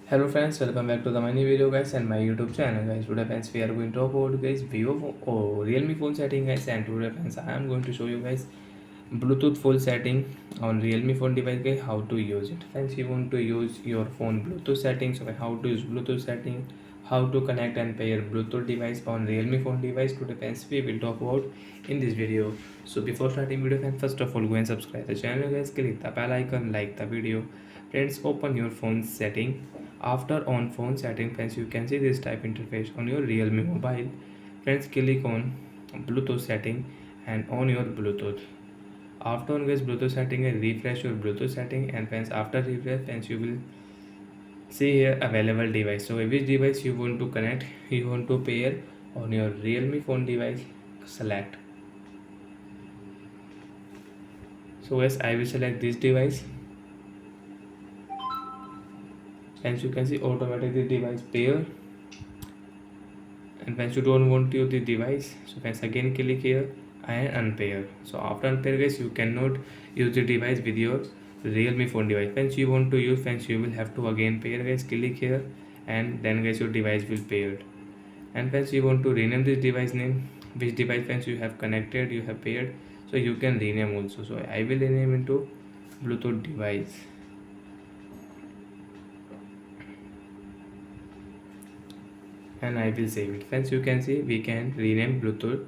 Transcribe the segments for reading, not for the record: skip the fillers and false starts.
Hello friends, welcome back to the mini video guys and my YouTube channel guys. Today friends we are going to talk about guys Realme phone setting guys, and today friends I am going to show you guys Bluetooth full setting on Realme phone device guys, how to use it. Friends, you want to use your phone Bluetooth settings, so how to use Bluetooth setting, how to connect and pair Bluetooth device on Realme phone device. Today friends we will talk about in this video. So before starting video friends, first of all go and subscribe the channel guys, click the bell icon, like the video. Friends, open your phone setting. After on phone setting friends, you can see this type interface on your Realme mobile. Friends, click on Bluetooth setting and on your Bluetooth. After on guys Bluetooth setting, refresh your Bluetooth setting, and friends after refresh friends you will see here available device. So which device you want to connect, you want to pair on your Realme phone device, select. So as I will select this device, and you can see automatically device pair. And once you don't want to use the device, so once again click here and unpair. So after unpair guys, you cannot use the device with your Realme phone device. Once you want to use, once you will have to again pair guys, click here, and then guys your device will paired. And once you want to rename this device name, which device once you have connected, you have paired, so you can rename also. So I will rename into Bluetooth device, and I will save it. Friends, you can see we can rename Bluetooth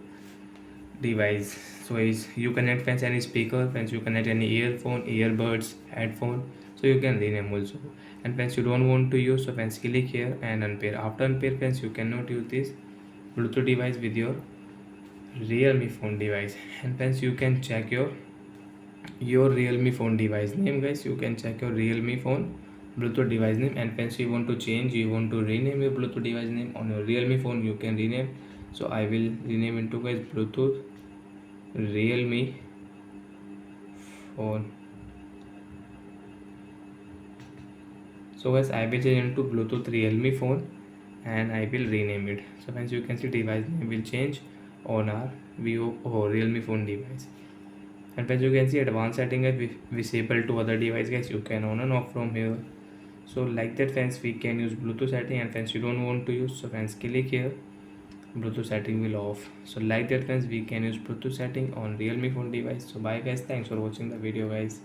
device. So is you connect fans any speaker, fans you connect any earphone, earbuds, headphone, so you can rename also. And fans you don't want to use, so fans click here and unpair. After unpair fans, you cannot use this Bluetooth device with your Realme phone device. And fans you can check your Realme phone device name guys, you can check your Realme phone Bluetooth device name. And fans you want to change, you want to rename your Bluetooth device name on your Realme phone, you can rename. So I will rename into guys Bluetooth Realme phone. So guys, I will change into Bluetooth Realme phone and I will rename it. So as you can see, device name will change on our Vivo or Realme phone device. And as you can see, advanced setting is visible to other device guys, you can on and off from here. So like that friends, we can use Bluetooth setting. And friends you don't want to use, so friends click here, Bluetooth setting will off. So like that friends, we can use Bluetooth setting on Realme phone device. So bye guys, thanks for watching the video guys.